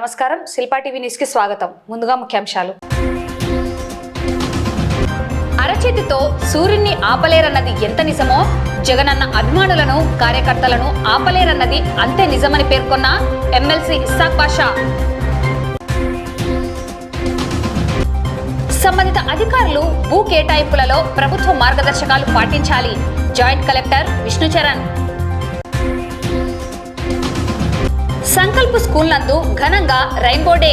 నమస్కారం, Shilpa TV news కి స్వాగతం. ముందుగా ముఖ్యాంశాలు. అరచేతితో సూర్యున్ని ఆపలేరన్నది ఎంత నిజమో, జగనన్న అభిమానులను, కార్యకర్తలను ఆపలేరన్నది అంతే నిజమని పేర్కొన్న ఎమ్మెల్సీ ఇస్సాక్ బాషా. సంబంధిత అధికారులు భూ కేటాయింపులలో ప్రభుత్వ మార్గదర్శకాలు పాటించాలి. Joint collector Vishnu Charan. Sankalp school నందు ఘనంగా రెయిన్బో డే.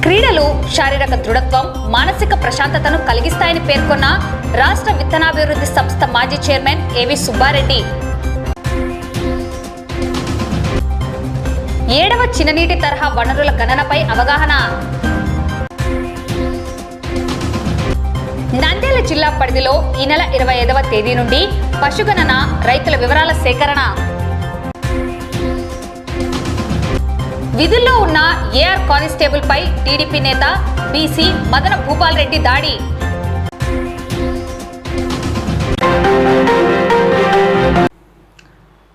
క్రీడలు శారీరక దృఢత్వం, మానసిక ప్రశాంతతను కలిగిస్తాయని పేర్కొన్న రాష్ట్ర విత్తనాభివృద్ధి సంస్థ మాజీ చైర్మన్ ఏవి సుబ్బారెడ్డి. 7వ చిన్ననీటి తరహా వనరుల గణనపై అవగాహన. నంద్యాల జిల్లా పరిధిలో ఈ నెల 25వ తేదీ నుండి పశుగణన, రైతుల వివరాల సేకరణ. విధుల్లో ఉన్న ఏఆర్ కానిస్టేబుల్ పై టీడీపీ నేత బీసీ మదన భూపాల్ రెడ్డి దాడి.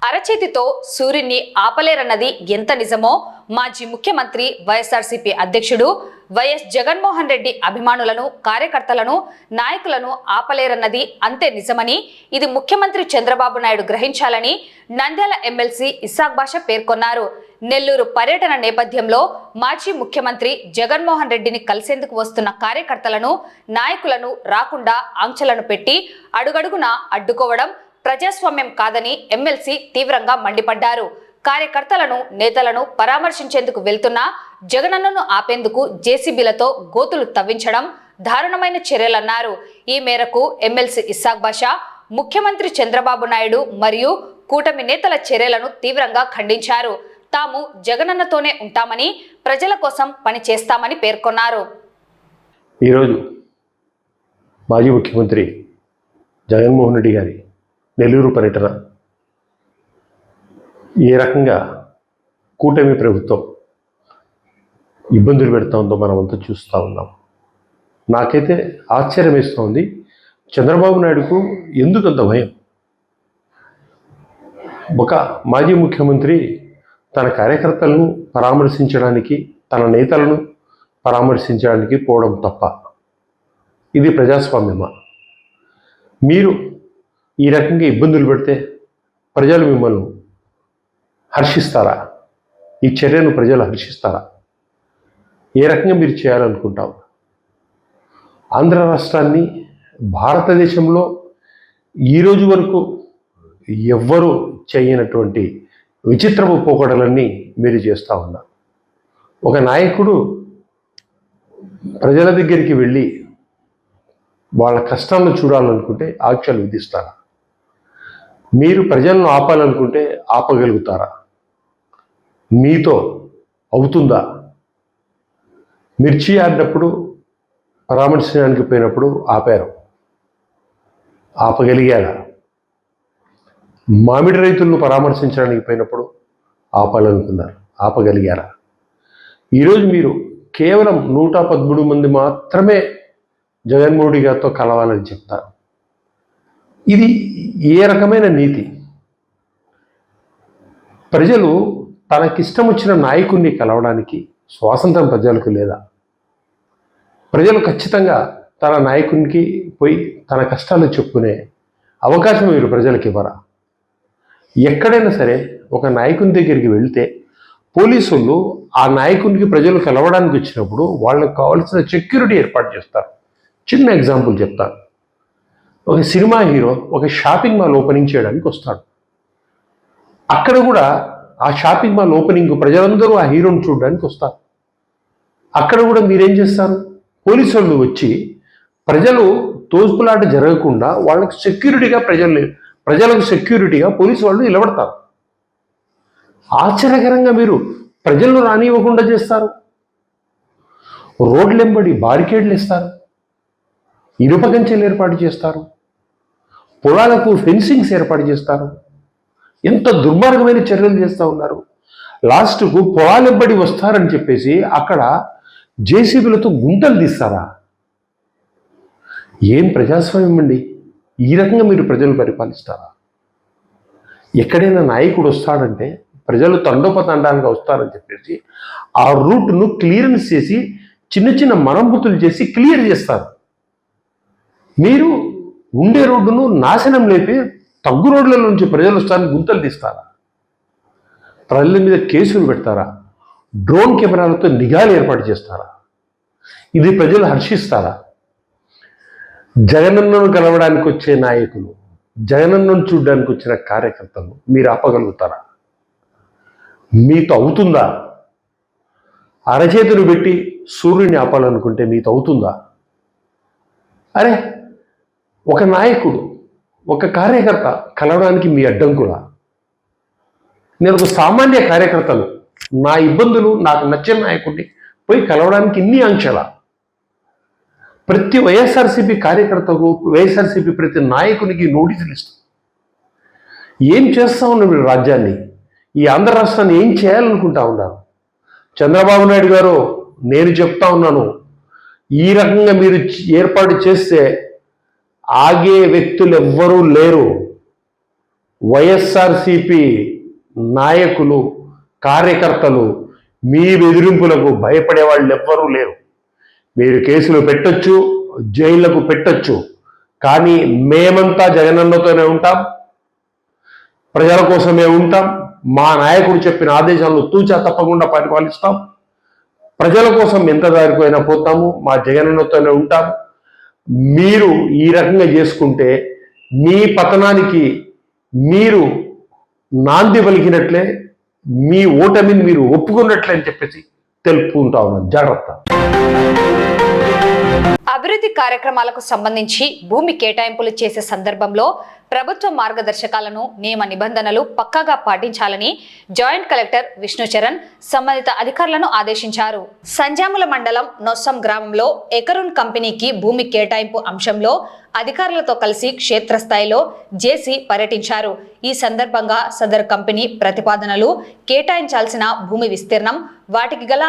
అరచేతితో సూర్యున్ని ఆపలేరన్నది ఎంత నిజమో మాజీ ముఖ్యమంత్రి వైఎస్ఆర్సీపీ అధ్యక్షుడు వైఎస్ జగన్మోహన్ రెడ్డి అభిమానులను, కార్యకర్తలను, నాయకులను ఆపలేరన్నది అంతే నిజమని, ఇది ముఖ్యమంత్రి చంద్రబాబు నాయుడు గ్రహించాలని నంద్యాల ఎమ్మెల్సీ ఇస్సాక్ బాషా పేర్కొన్నారు. నెల్లూరు పర్యటన నేపథ్యంలో మాజీ ముఖ్యమంత్రి జగన్మోహన్ రెడ్డిని కలిసేందుకు వస్తున్న కార్యకర్తలను, నాయకులను రాకుండా ఆంక్షలను పెట్టి అడుగడుగునా అడ్డుకోవడం ప్రజాస్వామ్యం కాదని ఎమ్మెల్సీ తీవ్రంగా మండిపడ్డారు. కార్యకర్తలను, నేతలను పరామర్శించేందుకు వెళ్తున్న జగనన్నను ఆపేందుకు జేసీబీలతో గోతులు తవ్వించడం దారుణమైన చర్యలన్నారు. ఈ మేరకు ఎమ్మెల్సీ ఇస్సాక్ బాషా ముఖ్యమంత్రి చంద్రబాబు నాయుడు మరియు కూటమి నేతల చర్యలను తీవ్రంగా ఖండించారు. తాము జగనన్నతోనే ఉంటామని, ప్రజల కోసం పని చేస్తామని పేర్కొన్నారు. ఈరోజు మాజీ ముఖ్యమంత్రి జగన్మోహన్ రెడ్డి గారి నెల్లూరు పర్యటన ఏ రకంగా కూటమి ప్రభుత్వం ఇబ్బందులు పెడతా ఉందో మనమంతా చూస్తూ ఉన్నాం. నాకైతే ఆశ్చర్యం వేస్తూ ఉంది, చంద్రబాబు నాయుడుకు ఎందుకంత భయం? ఒక మాజీ ముఖ్యమంత్రి తన కార్యకర్తలను పరామర్శించడానికి, తన నేతలను పరామర్శించడానికి పోవడం తప్ప ఇది ప్రజాస్వామ్యమా? మీరు ఈ రకంగా ఇబ్బందులు పెడితే ప్రజలు మిమ్మల్ని హర్షిస్తారా? ఈ చర్యను ప్రజలు హర్షిస్తారా? ఏ రకంగా మీరు చేయాలనుకుంటావు? ఆంధ్ర రాష్ట్రాన్ని భారతదేశంలో ఈరోజు వరకు ఎవ్వరూ చేయనటువంటి విచిత్రపు పోకడలన్నీ మీరు చేస్తూ ఉన్నారు. ఒక నాయకుడు ప్రజల దగ్గరికి వెళ్ళి వాళ్ళ కష్టాలను చూడాలనుకుంటే ఆంక్షలు విధిస్తారా? మీరు ప్రజలను ఆపాలనుకుంటే ఆపగలుగుతారా? మీతో అవుతుందా? మిర్చి ఆడినప్పుడు, పరామర్శించడానికి పోయినప్పుడు ఆపారు, ఆపగలిగారా? మామిడి రైతులను పరామర్శించడానికి పోయినప్పుడు ఆపాలనుకున్నారు, ఆపగలిగారా? ఈరోజు మీరు కేవలం 113 మంది మాత్రమే జగన్మోహన్ రెడ్డి గారితో కలవాలని చెప్తారు. ఇది ఏ రకమైన నీతి? ప్రజలు తనకిష్టం వచ్చిన నాయకుడిని కలవడానికి స్వాతంత్రం ప్రజలకు లేదా? ప్రజలు ఖచ్చితంగా తన నాయకునికి పోయి తన కష్టాలు చెప్పుకునే అవకాశం మీరు ప్రజలకు ఇవ్వరా? ఎక్కడైనా సరే ఒక నాయకుని దగ్గరికి వెళ్తే పోలీసులు ఆ నాయకునికి ప్రజలు కలవడానికి వచ్చినప్పుడు వాళ్ళకి కావాల్సిన సెక్యూరిటీ ఏర్పాటు చేస్తారు. చిన్న ఎగ్జాంపుల్ చెప్తాను. ఒక సినిమా హీరో ఒక షాపింగ్ మాల్ ఓపెనింగ్ చేయడానికి వస్తాడు. అక్కడ కూడా ఆ షాపింగ్ మాల్ ఓపెనింగ్ ప్రజలందరూ ఆ హీరోని చూడడానికి వస్తారు. అక్కడ కూడా మీరేం చేస్తారు? పోలీసు వాళ్ళు వచ్చి ప్రజలు తోసుపులాట జరగకుండా వాళ్ళకి సెక్యూరిటీగా ప్రజలకు సెక్యూరిటీగా పోలీసు వాళ్ళు నిలబడతారు. ఆశ్చర్యకరంగా మీరు ప్రజలను రానివ్వకుండా చేస్తారు. రోడ్లెంబడి బారికేడ్లు ఇస్తారు, ఇనుప కంచెలు ఏర్పాటు చేస్తారు, పొలాలకు ఫెన్సింగ్స్ ఏర్పాటు చేస్తారు. ఎంత దుర్మార్గమైన చర్యలు చేస్తూ ఉన్నారు. లాస్ట్కు పొలాలెంబడి వస్తారని చెప్పేసి అక్కడ జేసీబీలతో గుంటలు తీస్తారా? ఏం ప్రజాస్వామ్యం అండి? ఈ రకంగా మీరు ప్రజలు పరిపాలిస్తారా? ఎక్కడైనా నాయకుడు వస్తాడంటే ప్రజలు తండోపతండాలుగా వస్తారని చెప్పేసి ఆ రూట్ను క్లియరెన్స్ చేసి చిన్న చిన్న మరమ్మతులు చేసి క్లియర్ చేస్తారు. మీరు ఉండే రోడ్డును నాశనం లేపి తగ్గు రోడ్ల నుంచి ప్రజలు వస్తారని గుంతలు తీస్తారా? ప్రజల మీద కేసులు పెడతారా? డ్రోన్ కెమెరాలతో నిఘాలు ఏర్పాటు చేస్తారా? ఇది ప్రజలు హర్షిస్తారా? జగనన్నను కలవడానికి వచ్చే నాయకులు, జగనన్నను చూడడానికి వచ్చిన కార్యకర్తలు మీరు ఆపగలుగుతారా? మీతో అవుతుందా? అరచేతులు పెట్టి సూర్యుని ఆపాలనుకుంటే మీతో అవుతుందా? అరే, ఒక నాయకుడు, ఒక కార్యకర్త కలవడానికి మీ అడ్డంకులా? నేను ఒక సామాన్య కార్యకర్తను, నా ఇబ్బందులు నాకు నచ్చిన నాయకుడిని పోయి కలవడానికి ఇన్ని ఆంక్షల? ప్రతి వైఎస్ఆర్సీపీ కార్యకర్తకు, వైఎస్ఆర్సీపీ ప్రతి నాయకునికి నోటీసులు ఇస్తాం. ఏం చేస్తా ఉన్నారు మీరు? రాజ్యాన్ని, ఈ ఆంధ్ర రాష్ట్రాన్ని ఏం చేయాలనుకుంటా ఉన్నారు? చంద్రబాబు నాయుడు గారు, నేను చెప్తా ఉన్నాను, ఈ రకంగా మీరు ఏర్పాటు చేస్తే ఆగే వ్యక్తులు ఎవ్వరూ లేరు. వైఎస్ఆర్సీపీ నాయకులు, కార్యకర్తలు మీ బెదిరింపులకు భయపడే వాళ్ళు ఎవ్వరూ లేరు. మీరు కేసులు పెట్టొచ్చు, జైళ్లకు పెట్టొచ్చు, కానీ మేమంతా జగనన్నతోనే ఉంటాం, ప్రజల కోసమే ఉంటాం. మా నాయకుడు చెప్పిన ఆదేశాలను తూచా తప్పకుండా పరిపాలిస్తాం. ప్రజల కోసం ఎంత దారిపోయినా పోతాము, మా జగనన్నతోనే ఉంటాం. మీరు ఈ రకంగా చేసుకుంటే మీ పతనానికి మీరు నాంది పలికినట్లే, మీ ఓటమిని మీరు ఒప్పుకున్నట్లే అని చెప్పేసి తెలుపుకుంటా ఉన్నాను. జాగ్రత్త. అభివృద్ధి కార్యక్రమాలకు సంబంధించి భూమి కేటాయింపులు చేసే సందర్భంలో ప్రభుత్వ మార్గదర్శకాలను, నియమ నిబంధనలు పక్కాగా పాటించాలని జాయింట్ కలెక్టర్ విష్ణుచరణ్ సంబంధిత అధికారులను ఆదేశించారు. సంజాముల మండలం నొస్సం గ్రామంలో ఎకరూన్ కంపెనీకి భూమి కేటాయింపు అంశంలో అధికారులతో కలిసి క్షేత్రస్థాయిలో జేసీ పర్యటించారు. ఈ సందర్భంగా సదరు కంపెనీ ప్రతిపాదనలు, కేటాయించాల్సిన భూమి విస్తీర్ణం, వాటికి గల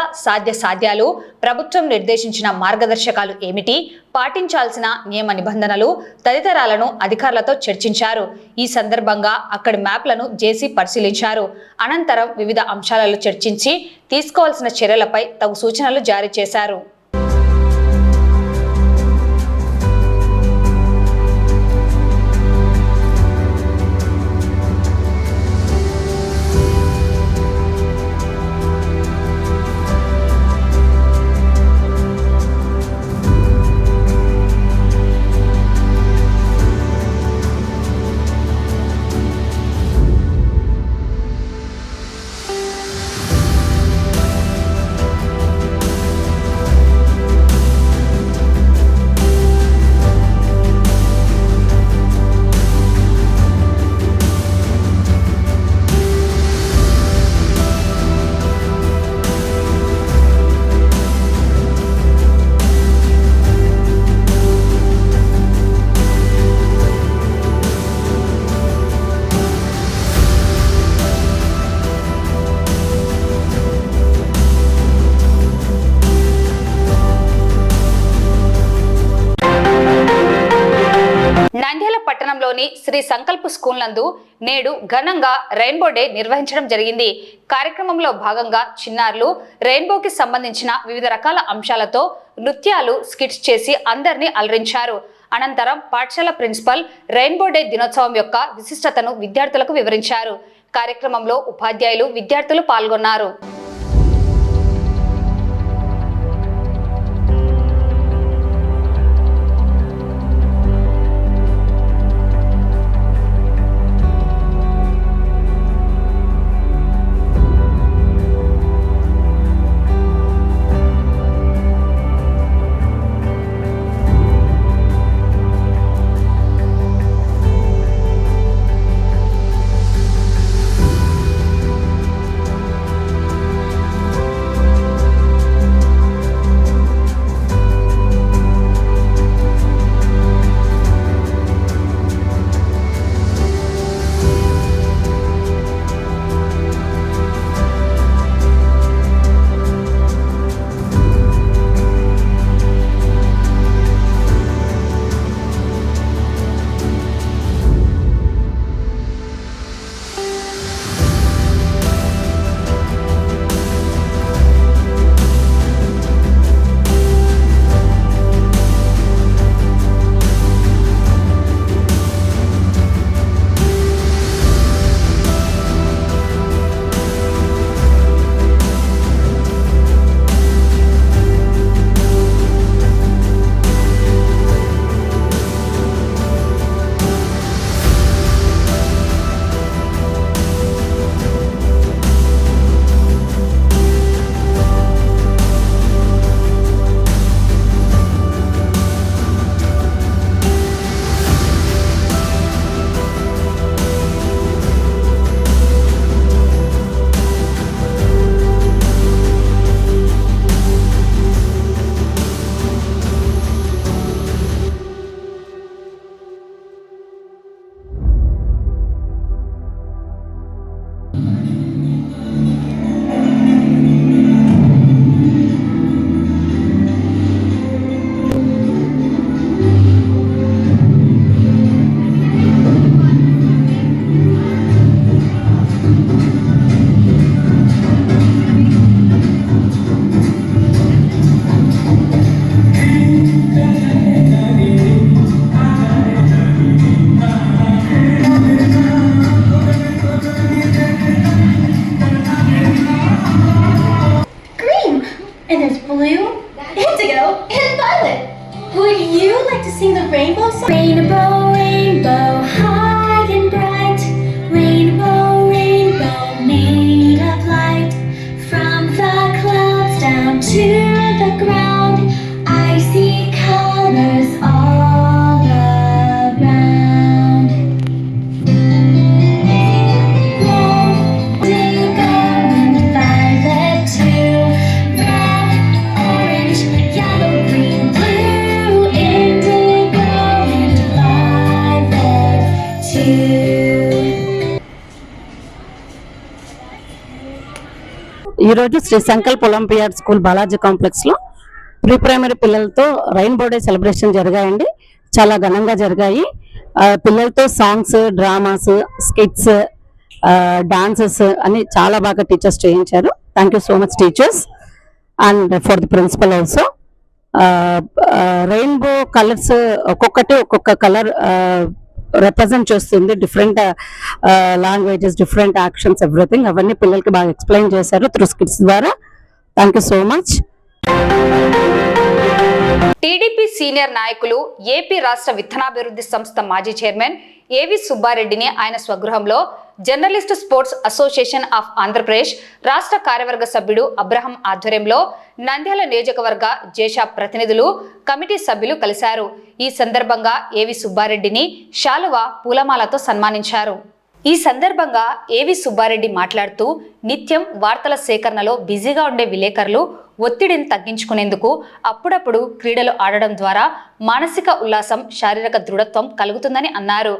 సాధ్యాలు, ప్రభుత్వం నిర్దేశించిన మార్గదర్శకాలు ఏమిటి, పాటించాల్సిన నియమ నిబంధనలు తదితరాలను అధికారులతో చర్చించారు. ఈ సందర్భంగా అక్కడి మ్యాప్లను జేసీ పరిశీలించారు. అనంతరం వివిధ అంశాలలో చర్చించి తీసుకోవాల్సిన చర్యలపై తగు సూచనలు జారీ చేశారు. పట్టణంలోని శ్రీ సంకల్ప్ స్కూల్ నందు నేడు ఘనంగా రెయిన్బో డే నిర్వహించడం జరిగింది. కార్యక్రమంలో భాగంగా చిన్నారులు రెయిన్బోకి సంబంధించిన వివిధ రకాల అంశాలతో నృత్యాలు, స్కిట్స్ చేసి అందరినీ అలరించారు. అనంతరం పాఠశాల ప్రిన్సిపల్ రెయిన్బో డే దినోత్సవం యొక్క విశిష్టతను విద్యార్థులకు వివరించారు. కార్యక్రమంలో ఉపాధ్యాయులు, విద్యార్థులు పాల్గొన్నారు. blue, indigo, and violet. Would you like to sing the rainbow song? Rainbow, rainbow, high and bright. Rainbow, rainbow, made of light. From the clouds down to the ground, I see colors all around. Indigo and violet too. Red, orange, yellow, green, blue. Indigo and violet too. ఈరోజు Shri Sankalp olympiad school Balaji కాంప్లెక్స్లో pre primary పిల్లలతో rainbow day celebration జరిగాయండి. చాలా ఘనంగా జరిగాయి. పిల్లలతో songs, dramas, skits, dances అని చాలా బాగా టీచర్స్ చేయించారు. Thank you so much teachers and for the principal also. Rainbow colours ఒక్కొక్కటి ఒక్కొక్క కలర్ రిప్రజెంట్ చేస్తుంది. Different languages, different actions, everything అవన్నీ పిల్లలకి బాగా ఎక్స్ప్లెయిన్ చేశారు త్రూ స్కిట్స్ ద్వారా. థ్యాంక్ యూ సో మచ్. టీడీపీ సీనియర్ నాయకులు ఏపీ రాష్ట్ర విత్తనాభివృద్ధి సంస్థ మాజీ చైర్మన్ ఏవి సుబ్బారెడ్డిని ఆయన స్వగృహంలో journalist sports association of Andhra Pradesh రాష్ట్ర కార్యవర్గ సభ్యుడు అబ్రహం ఆధ్వర్యంలో నంద్యాల నియోజకవర్గ జేషాప్ ప్రతినిధులు, కమిటీ సభ్యులు కలిశారు. ఈ సందర్భంగా ఏవి సుబ్బారెడ్డిని శాలువా, పూలమాలతో సన్మానించారు. ఈ సందర్భంగా ఏవి సుబ్బారెడ్డి మాట్లాడుతూ నిత్యం వార్తల సేకరణలో బిజీగా ఉండే విలేకరులు ఒత్తిడిని తగ్గించుకునేందుకు అప్పుడప్పుడు క్రీడలు ఆడడం ద్వారా మానసిక ఉల్లాసం, శారీరక దృఢత్వం కలుగుతుందని అన్నారు.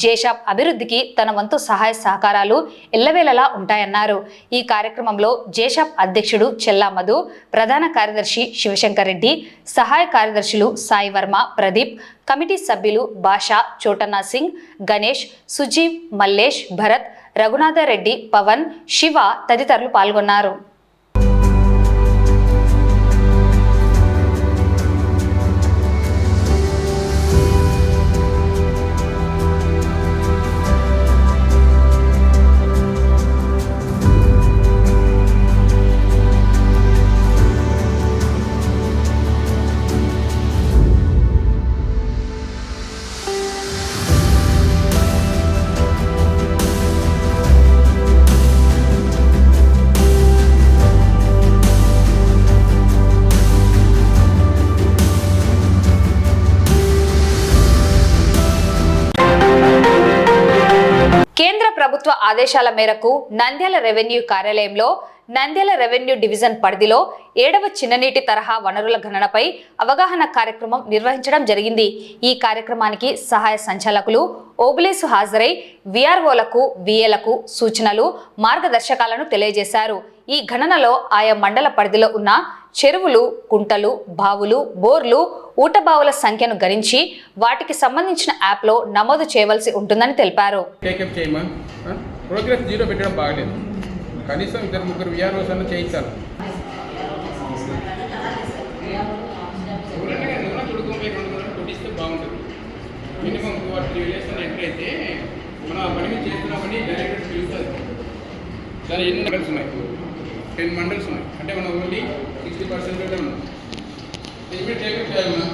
జేషాప్ అభివృద్ధికి తన వంతు సహాయ సహకారాలు ఎల్లవేళలా ఉంటాయన్నారు. ఈ కార్యక్రమంలో జేషాప్ అధ్యక్షుడు చెల్లా మధు, ప్రధాన కార్యదర్శి శివశంకర్ రెడ్డి, సహాయ కార్యదర్శులు సాయి వర్మ, ప్రదీప్, కమిటీ సభ్యులు బాషా, చోటన్నా సింగ్, గణేష్, సుజీవ్, మల్లేష్, భరత్, రఘునాథరెడ్డి, పవన్, శివ తదితరులు పాల్గొన్నారు. కేంద్ర ప్రభుత్వ ఆదేశాల మేరకు నంద్యాల రెవెన్యూ కార్యాలయంలో నంద్యాల రెవెన్యూ డివిజన్ పరిధిలో 7వ చిన్ననీటి తరహా వనరుల గణనపై అవగాహన కార్యక్రమం నిర్వహించడం జరిగింది. ఈ కార్యక్రమానికి సహాయ సంచాలకులు ఓబులేసు హాజరై విఆర్ఓలకు, విఏలకు సూచనలు, మార్గదర్శకాలను తెలియజేశారు. ఈ గణనలో ఆయా మండల పరిధిలో ఉన్న చెరువులు, కుంటలు, బావులు, బోర్లు, ఊటబావుల సంఖ్యను గణించి వాటికి సంబంధించిన యాప్లో నమోదు చేయవలసి ఉంటుందని తెలిపారు. ప్రోగ్రెస్ జీరో పెట్టడం బాగలేదు. కనీసం 2-3 విఆర్ఓస్ అన్న చేయించాలి. కొట్టిస్తే బాగుంటుంది. మినిమం 2-3 విలేజ్ ఎంటర్ అయితే మనం ఆ పని మీద చేస్తున్నామని డైరెక్ట్ పిలుస్తుంది. దాని ఎన్ని మండల్స్ ఉన్నాయి? 10 మండల్స్ ఉన్నాయి. అంటే మనం ఓన్లీ 60% ఉన్నాం. లిమిట్ టేకప్ చేయాలి మనం.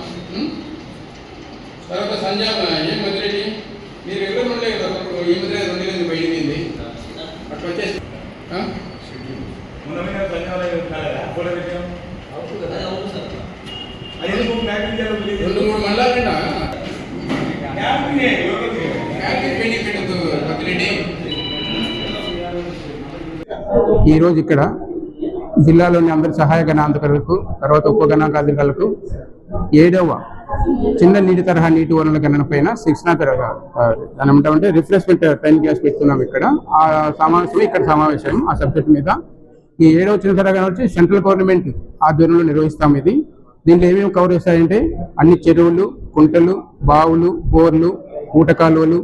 తర్వాత సంజాబ్ ఏం మధురెడ్డి మీరు ఎవరు ఉండలే కదా, ఈ మధ్య 2000 బయలుదేరింది అట్లా వచ్చేసి 2-3 మండలాలండి. ఈరోజు ఇక్కడ జిల్లాలోని అందరి సహాయ గణాంతకులకు, తర్వాత ఉప గణాంకాధికారులకు 7వ చిన్న నీటి తరహా నీటి వనరుల గణన పైన శిక్షణ దాని ఏమంటామంటే రిఫ్రెష్మెంట్ టైం క్లాస్ పెడుతున్నాం. ఇక్కడ ఆ సమావేశం ఆ సబ్జెక్ట్ మీద. ఈ 7వ చిన్న తరహా గణన వచ్చి సెంట్రల్ గవర్నమెంట్ ఆధ్వర్యంలో నిర్వహిస్తాం. దీంట్లో ఏమేమి కవర్ చేస్తాయంటే అన్ని చెరువులు, కుంటలు, బావులు, బోర్లు, ఊట కాలువలు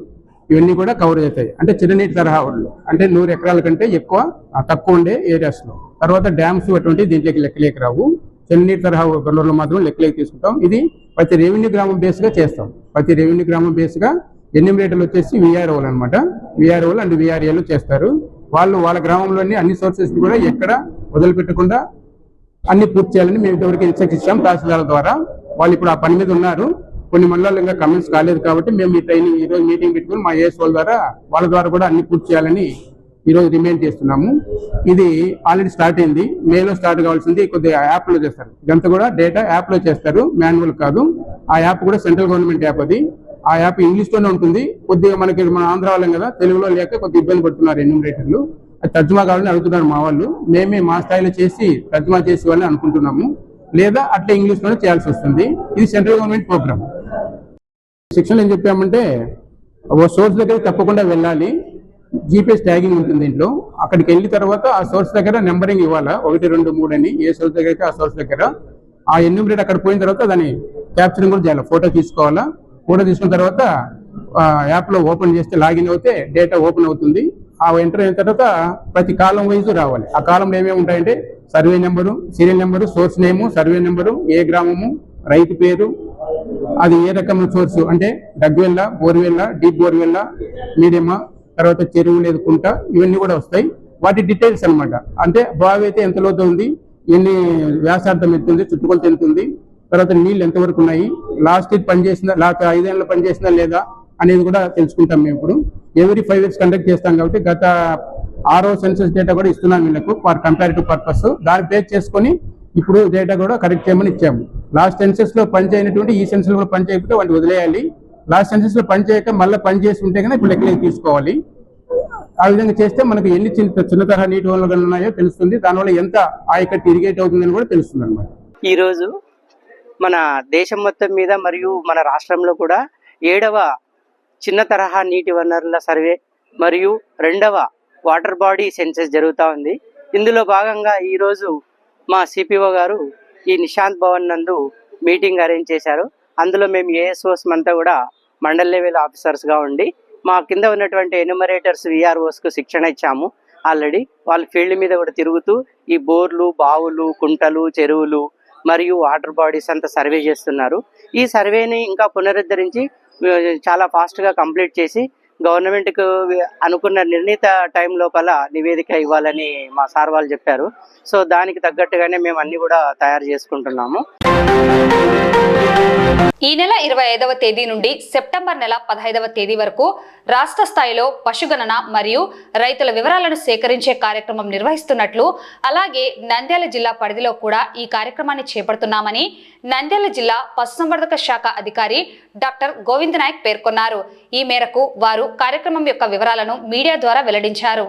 ఇవన్నీ కూడా కవర్ అవుతాయి. అంటే చిన్ననీటి తరహా వాళ్ళు అంటే 100 ఎకరాల కంటే తక్కువ ఉండే ఏరియాస్లో. తర్వాత డ్యామ్స్ అటువంటి దీంట్లోకి లెక్కలేకి రావు. చిన్ననీటి తరహా గొల్లర్లు మాత్రం లెక్కలేకి తీసుకుంటాం. ఇది ప్రతి రెవెన్యూ గ్రామం బేస్గా చేస్తాం. ప్రతి రెవెన్యూ గ్రామం బేస్గా ఎన్యూమరేటర్లు వచ్చేసి విఆర్ఓలు అనమాట. విఆర్ఓలు అండ్ విఆర్ఏలు చేస్తారు. వాళ్ళు వాళ్ళ గ్రామంలోని అన్ని సోర్సెస్ కూడా ఎక్కడ వదిలిపెట్టకుండా అన్ని పూర్తి చేయాలని మేము ఇంతవరకు ఇన్స్ట్రక్షన్ ఇచ్చాం తహసీల్దార్ ద్వారా. వాళ్ళు ఇప్పుడు ఆ పని మీద ఉన్నారు. కొన్ని మండలాలు ఇంకా కమెంట్స్ కాలేదు కాబట్టి మేము ఈ ట్రైనింగ్ ఈరోజు మీటింగ్ పెట్టుకుని మా ఏఎస్ వాళ్ళ ద్వారా కూడా అన్ని పూర్తి చేయాలని ఈరోజు రిమైండ్ చేస్తున్నాము. ఇది ఆల్రెడీ స్టార్ట్ అయింది. మేలో స్టార్ట్ కావాల్సింది కొద్దిగా యాప్లో చేస్తారు. ఇదంతా కూడా డేటా యాప్లో చేస్తారు, మాన్యువల్ కాదు. ఆ యాప్ కూడా సెంట్రల్ గవర్నమెంట్ యాప్. అది ఆ యాప్ ఇంగ్లీష్లోనే ఉంటుంది. కొద్దిగా మన ఆంధ్ర వాళ్ళం కదా, తెలుగులో లేక కొద్దిగా ఇబ్బంది పడుతున్నారు ఎన్యూమరేటర్లు. అది తర్జుమా కావాలని అడుగుతున్నారు మా వాళ్ళు. మేమే మా స్థాయిలో చేసి తర్జుమా చేసి వాళ్ళని అనుకుంటున్నాము, లేదా అట్లా ఇంగ్లీష్లోనే చేయాల్సి వస్తుంది. ఇది సెంట్రల్ గవర్నమెంట్ ప్రోగ్రామ్. శిక్షణలో ఏం చెప్పామంటే ఓ సోర్స్ దగ్గర తప్పకుండా వెళ్ళాలి. జీపీఎస్ ట్యాగింగ్ ఉంటుంది దీంట్లో. అక్కడికి వెళ్ళిన తర్వాత ఆ సోర్స్ దగ్గర నెంబరింగ్ ఇవ్వాలా, 1, 2, 3 అని. ఏ సోర్స్ దగ్గర అయితే ఆ సోర్స్ దగ్గర ఆ ఎన్యూమరేట్ అక్కడ పోయిన తర్వాత దాన్ని క్యాప్చరింగ్ కూడా చేయాలి. ఫోటో తీసుకోవాలా. ఫోటో తీసుకున్న తర్వాత యాప్లో ఓపెన్ చేస్తే లాగిన్ అవుతే డేటా ఓపెన్ అవుతుంది. ఆ ఎంటర్ అయిన తర్వాత ప్రతి కాలం వైజ్ రావాలి. ఆ కాలంలో ఏమేమి ఉంటాయంటే survey number, serial number, source name, survey number, ఏ గ్రామము, రైతు పేరు, అది ఏ రకమైన సోర్సు అంటే డగ్వెల్ల, బోర్వెల్ల, డీప్ బోర్వెల్ల, మీడియమా, తర్వాత చెరువు లేదు కుంట, ఇవన్నీ కూడా వస్తాయి. వాటి డీటెయిల్స్ అనమాట. అంటే బావి అయితే ఎంత లోతు ఉంది, ఎన్ని వ్యాసార్థం ఎంత ఉంది, చుట్టుకొలత ఎంత ఉంది, తర్వాత నీళ్ళు ఎంతవరకు ఉన్నాయి, లాస్ట్ ఇయర్ పనిచేసిందా, లాస్ట్ 5 ఏళ్ళలో పనిచేసిందా లేదా అనేది కూడా తెలుసుకుంటాం. మేము ఇప్పుడు ఎవ్రీ 5 years కండక్ట్ చేస్తాం కాబట్టి గత 6వ సెన్సస్ డేటా కూడా ఇస్తున్నాం వీళ్ళకు ఫర్ కంపారిటివ్ పర్పస్. దాన్ని బేస్ చేసుకొని ఇప్పుడు డేటా కూడా కరెక్ట్ చేయమని ఇచ్చాము. లాస్ట్ సెన్సస్ లో పని చేయనటువంటి ఈ సెన్సస్ లో పని చేయకపోతే వాటిని వదిలేయాలి. లాస్ట్ సెన్సస్ లో పని చేయక మళ్ళీ పని చేసి ఉంటే కనుక ఇప్పుడు లెక్కలోకి తీసుకోవాలి. ఆ విధంగా చేస్తే మనకు ఎన్ని చిన్న తరహా నీటి వనరులు ఉన్నాయో తెలుస్తుంది. దానివల్ల ఎంత ఆయకట్టు ఇరిగేట్ అవుతుందని కూడా తెలుస్తుంది అనమాట. ఈరోజు మన దేశం మొత్తం మీద మరియు మన రాష్ట్రంలో కూడా 7వ చిన్న తరహా నీటి వనరుల సర్వే మరియు 2వ వాటర్ బాడీ సెన్సస్ జరుగుతూ ఉంది. ఇందులో భాగంగా ఈరోజు మా సిపిఓ గారు ఈ నిశాంత్ భవన్ నందు మీటింగ్ అరేంజ్ చేశారు. అందులో మేము ఏఎస్ఓస్ అంతా కూడా మండల్ లెవెల్ ఆఫీసర్స్గా ఉండి మా కింద ఉన్నటువంటి ఎన్యూమరేటర్స్ విఆర్ఓస్కు శిక్షణ ఇచ్చాము. ఆల్రెడీ వాళ్ళు ఫీల్డ్ మీద కూడా తిరుగుతూ ఈ బోర్లు, బావులు, కుంటలు, చెరువులు మరియు వాటర్ బాడీస్ అంతా సర్వే చేస్తున్నారు. ఈ సర్వేని ఇంకా పునరుద్ధరించి చాలా ఫాస్ట్గా కంప్లీట్ చేసి గవర్నమెంట్కు అనుకున్న నిర్ణీత టైం లోపల నివేదిక ఇవ్వాలని మా సార్ వాళ్ళు చెప్పారు. సో దానికి తగ్గట్టుగానే మేము అన్ని కూడా తయారు చేసుకుంటున్నాము. ఈ నెల 25వ తేదీ నుండి సెప్టెంబర్ నెల 15వ తేదీ వరకు రాష్ట్ర స్థాయిలో పశుగణన మరియు రైతుల వివరాలను సేకరించే కార్యక్రమం నిర్వహిస్తున్నట్లు, అలాగే నంద్యాల జిల్లా పరిధిలో కూడా ఈ కార్యక్రమాన్ని చేపడుతున్నామని నంద్యాల జిల్లా పశుసంవర్ధక శాఖ అధికారి డాక్టర్ గోవింద్ నాయక్ పేర్కొన్నారు. ఈ మేరకు వారు కార్యక్రమం యొక్క వివరాలను మీడియా ద్వారా వెల్లడించారు.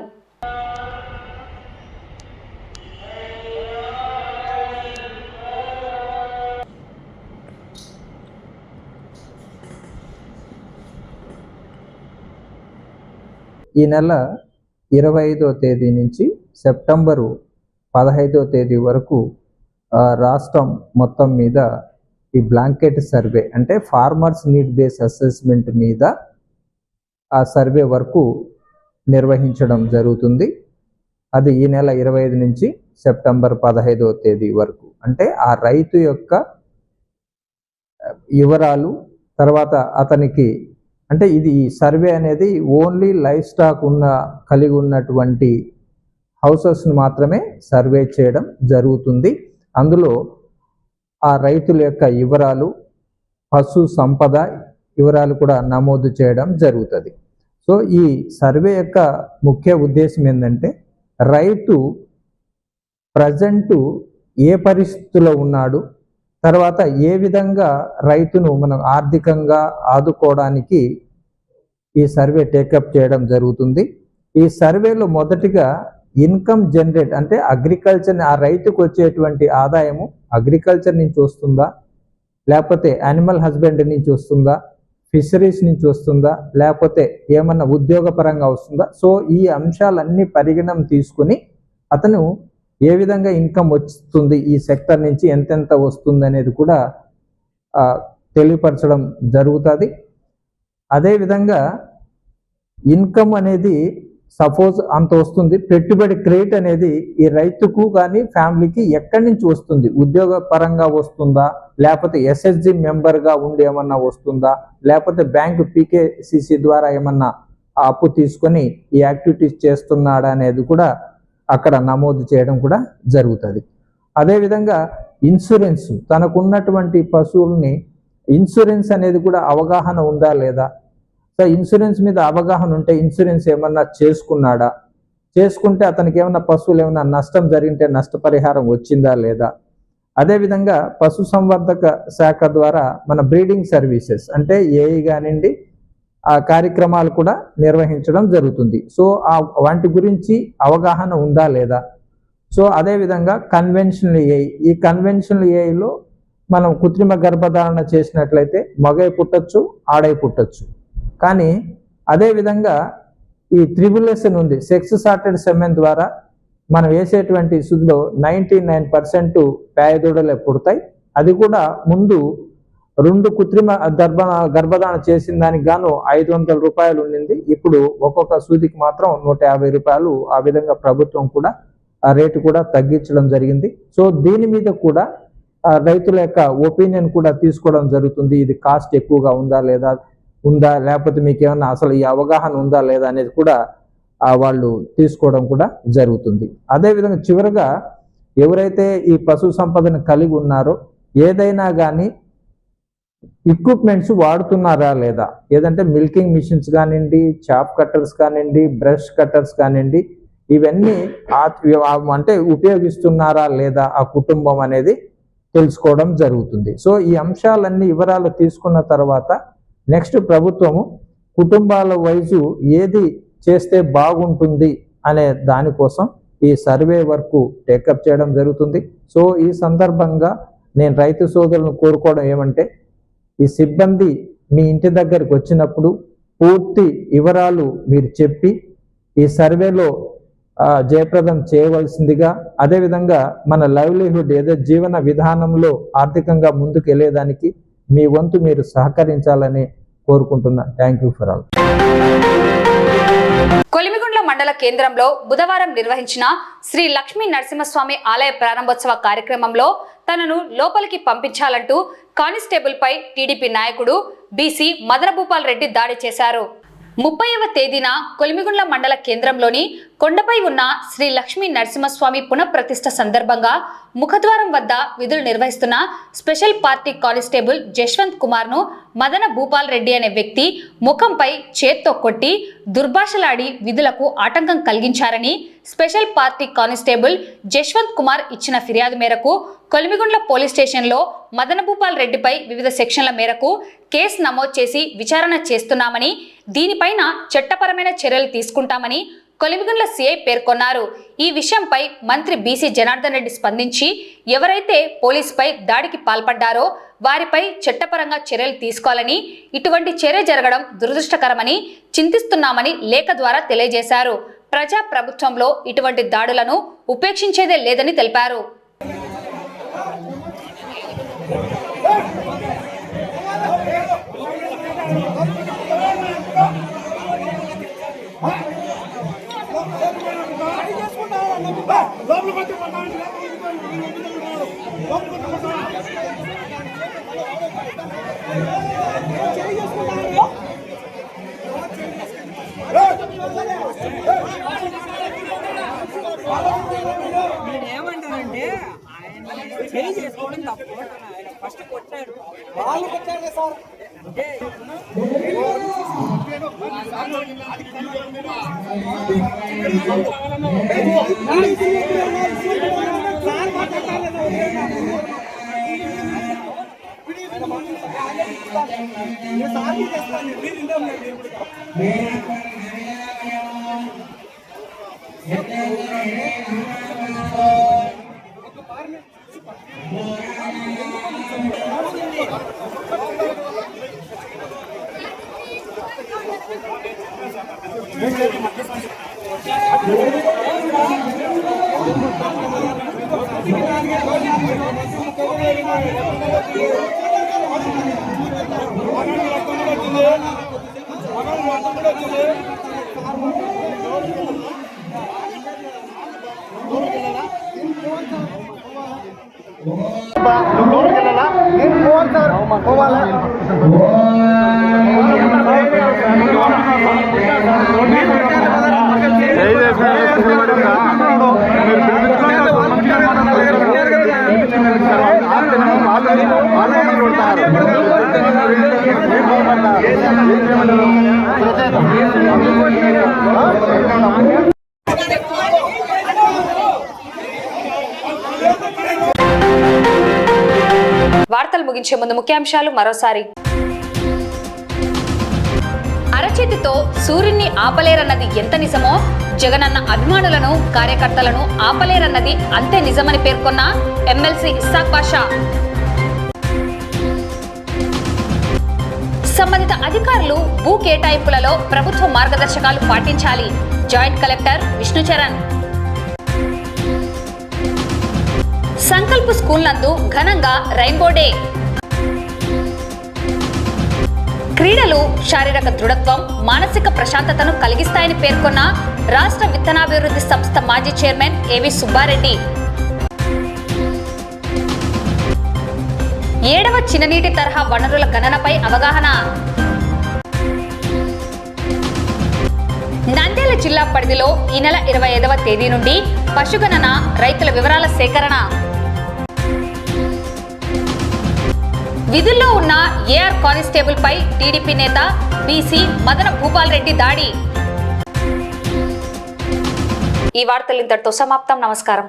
ఈ నెల 25వ తేదీ నుంచి సెప్టెంబరు 15వ తేదీ వరకు రాష్ట్రం మొత్తం మీద ఈ బ్లాంకెట్ సర్వే అంటే ఫార్మర్స్ నీడ్ బేస్ అసెస్మెంట్ మీద ఆ సర్వే వరకు నిర్వహించడం జరుగుతుంది. అది ఈ నెల 25 నుంచి సెప్టెంబర్ 15వ తేదీ వరకు. అంటే ఆ రైతు యొక్క వివరాలు, తర్వాత అతనికి అంటే ఇది ఈ సర్వే అనేది ఓన్లీ లైఫ్ స్టాక్ కలిగి ఉన్నటువంటి హౌసెస్ను మాత్రమే సర్వే చేయడం జరుగుతుంది. అందులో ఆ రైతుల యొక్క వివరాలు, పశు సంపద వివరాలు కూడా నమోదు చేయడం జరుగుతుంది. సో ఈ సర్వే యొక్క ముఖ్య ఉద్దేశం ఏంటంటే రైతు ప్రజెంటు ఏ పరిస్థితిలో ఉన్నాడు, తర్వాత ఏ విధంగా రైతును మనం ఆర్థికంగా ఆదుకోవడానికి ఈ సర్వే టేకప్ చేయడం జరుగుతుంది. ఈ సర్వేలో మొదటిగా ఇన్కమ్ జనరేట్ అంటే అగ్రికల్చర్, ఆ రైతుకు వచ్చేటువంటి ఆదాయము అగ్రికల్చర్ నుంచి వస్తుందా, లేకపోతే యానిమల్ హస్బెండరీ నుంచి వస్తుందా, ఫిషరీస్ నుంచి వస్తుందా, లేకపోతే ఏమన్నా ఉద్యోగపరంగా వస్తుందా. సో ఈ అంశాలన్నీ పరిగణన తీసుకుని అతను ఏ విధంగా ఇన్కమ్ వస్తుంది, ఈ సెక్టర్ నుంచి ఎంతెంత వస్తుంది అనేది కూడా తెలియపరచడం జరుగుతుంది. అదేవిధంగా ఇన్కమ్ అనేది సపోజ్ అంత వస్తుంది, పెట్టుబడి క్రెడిట్ అనేది ఈ రైతుకు కానీ ఫ్యామిలీకి ఎక్కడి నుంచి వస్తుంది, ఉద్యోగ పరంగా వస్తుందా, లేకపోతే ఎస్ఎస్జి మెంబర్గా ఉండి ఏమన్నా వస్తుందా, లేకపోతే బ్యాంకు పీకేసిసి ద్వారా ఏమన్నా అప్పు తీసుకొని ఈ యాక్టివిటీస్ చేస్తున్నాడా అనేది కూడా అక్కడ నమోదు చేయడం కూడా జరుగుతుంది. అదేవిధంగా ఇన్సూరెన్స్, తనకున్నటువంటి పశువుల్ని ఇన్సూరెన్స్ అనేది కూడా అవగాహన ఉందా లేదా, సో ఇన్సూరెన్స్ మీద అవగాహన ఉంటే ఇన్సూరెన్స్ ఏమన్నా చేసుకున్నాడా, చేసుకుంటే అతనికి ఏమన్నా పశువులు ఏమన్నా నష్టం జరిగితే నష్టపరిహారం వచ్చిందా లేదా. అదేవిధంగా పశు సంవర్ధక శాఖ ద్వారా మన బ్రీడింగ్ సర్వీసెస్ అంటే ఏఈ కానివ్వండి ఆ కార్యక్రమాలు కూడా నిర్వహించడం జరుగుతుంది. సో వాటి గురించి అవగాహన ఉందా లేదా. సో అదేవిధంగా కన్వెన్షనల్ ఏఐ, ఈ కన్వెన్షనల్ ఏఐలో మనం కృత్రిమ గర్భధారణ చేసినట్లయితే మగై పుట్టచ్చు, ఆడై పుట్టచ్చు. కానీ అదేవిధంగా ఈ త్రిబులేషన్ ఉంది, సెక్స్ సార్టెడ్ సెమెన్ ద్వారా మనం వేసేటువంటి సుదిలో 99% పేదూడలే పుడతాయి. అది కూడా ముందు 2 కృత్రిమ గర్భధారణ చేసిన దానికి గాను 500 రూపాయలు ఉండింది. ఇప్పుడు ఒక్కొక్క సూదికి మాత్రం 150 రూపాయలు. ఆ విధంగా ప్రభుత్వం కూడా ఆ రేటు కూడా తగ్గించడం జరిగింది. సో దీని మీద కూడా రైతుల యొక్క ఒపీనియన్ కూడా తీసుకోవడం జరుగుతుంది. ఇది కాస్ట్ ఎక్కువగా ఉందా లేకపోతే మీకు ఏమన్నా అసలు ఈ అవగాహన ఉందా లేదా అనేది కూడా వాళ్ళు తీసుకోవడం కూడా జరుగుతుంది. అదేవిధంగా చివరగా ఎవరైతే ఈ పశు సంపదను కలిగి ఉన్నారో ఏదైనా కానీ ఎక్విప్మెంట్స్ వాడుతున్నారా లేదా, ఏదంటే మిల్కింగ్ మిషన్స్ కానివ్వండి, చాప్ కట్టర్స్ కానివ్వండి, బ్రష్ కట్టర్స్ కానివ్వండి, ఇవన్నీ అంటే ఉపయోగిస్తున్నారా లేదా ఆ కుటుంబం అనేది తెలుసుకోవడం జరుగుతుంది. సో ఈ అంశాలన్నీ వివరాలు తీసుకున్న తర్వాత నెక్స్ట్ ప్రభుత్వము కుటుంబాల వైజు ఏది చేస్తే బాగుంటుంది అనే దానికోసం ఈ సర్వే వర్క్ టేకప్ చేయడం జరుగుతుంది. సో ఈ సందర్భంగా నేను రైతు సోదరులను కోరుకోవడం ఏమంటే, ఈ సిబ్బంది మీ ఇంటి దగ్గరికి వచ్చినప్పుడు పూర్తి వివరాలు మీరు చెప్పి ఈ సర్వేలో జయప్రదం చేయవలసిందిగా, అదేవిధంగా మన లైవ్లీహుడ్ ఏదో జీవన విధానంలో ఆర్థికంగా ముందుకు వెళ్ళేదానికి మీ వంతు మీరు సహకరించాలని కోరుకుంటున్నా. Thank you for all. Kolimigundla మండల కేంద్రంలో బుధవారం నిర్వహించిన శ్రీ లక్ష్మీ నరసింహస్వామి ఆలయ ప్రారంభోత్సవ కార్యక్రమంలో తనను లోపలికి పంపించాలంటూ కానిస్టేబుల్ పై టీడీపీ నాయకుడు బీసీ మదనభూపాల్ రెడ్డి దాడి చేశారు. 30వ తేదీన కొలిమిగుండ్ల మండల కేంద్రంలోని కొండపై ఉన్న శ్రీ లక్ష్మీ నరసింహస్వామి పునఃప్రతిష్ఠ సందర్భంగా ముఖద్వారం వద్ద విధులు నిర్వహిస్తున్న special party constable Jaswanth Kumar ను మదన భూపాల్ రెడ్డి అనే వ్యక్తి ముఖంపై చేత్తో కొట్టి దుర్భాషలాడి విధులకు ఆటంకం కలిగించారని special party constable Jaswanth Kumar ఇచ్చిన ఫిర్యాదు మేరకు కొలిమిగుండ్ల పోలీస్ స్టేషన్లో మదన భూపాల్ రెడ్డిపై వివిధ సెక్షన్ల మేరకు కేసు నమోదు చేసి విచారణ చేస్తున్నామని, దీనిపైన చట్టపరమైన చర్యలు తీసుకుంటామని కొలిమిగుండ్ల సిఐ పేర్కొన్నారు. ఈ విషయంపై మంత్రి బీసీ జనార్దన్ రెడ్డి స్పందించి ఎవరైతే పోలీసుపై దాడికి పాల్పడ్డారో వారిపై చట్టపరంగా చర్యలు తీసుకోవాలని, ఇటువంటి చర్య జరగడం దురదృష్టకరమని చింతిస్తున్నామని లేఖ ద్వారా తెలియజేశారు. ప్రజా ప్రభుత్వంలో ఇటువంటి దాడులను ఉపేక్షించేదే లేదని తెలిపారు. నేనేమంటానంటే ఆయన చేయి చేసుకోవడం తప్పు. ఆయన ఫస్ట్ కొట్టాడు, వాళ్ళు కొట్టారు సార్. అంటే వార్తలు ముగించే ముందు ముఖ్యాంశాలు మరోసారి. అరచేతితో సూర్యున్ని ఆపలేరన్నది ఎంత నిజమో జగనన్న అభిమానులను కార్యకర్తలను ఆపలేరన్నది అంతే నిజమని పేర్కొన్న ఎమ్మెల్సీ ఇస్సాక్ బాషా. సంబంధిత అధికారులు భూ కేటాయింపులలో ప్రభుత్వ మార్గదర్శకాలు పాటించాలి. Joint collector Vishnu Charan. Sankalp school నందు ఘనంగా రెయిన్బో డే. క్రీడలు శారీరక దృఢత్వం, మానసిక ప్రశాంతతను కలిగిస్తాయని పేర్కొన్న రాష్ట్ర విత్తనాభివృద్ధి సంస్థ మాజీ చైర్మన్ ఏవి సుబ్బారెడ్డి. 7వ చిన్ననీటి తరహా వనరుల గణనపై అవగాహన. నంద్యాల జిల్లా పరిధిలో ఈ నెల 25వ తేదీ నుండి పశుగణన, రైతుల వివరాల సేకరణ. విధుల్లో ఉన్న ఏఆర్ కానిస్టేబుల్ పై టీడీపీ నేత బీసీ మదన భూపాల్ రెడ్డి దాడి. ఈ వార్తలు ఇంతటితో సమాప్తం. నమస్కారం.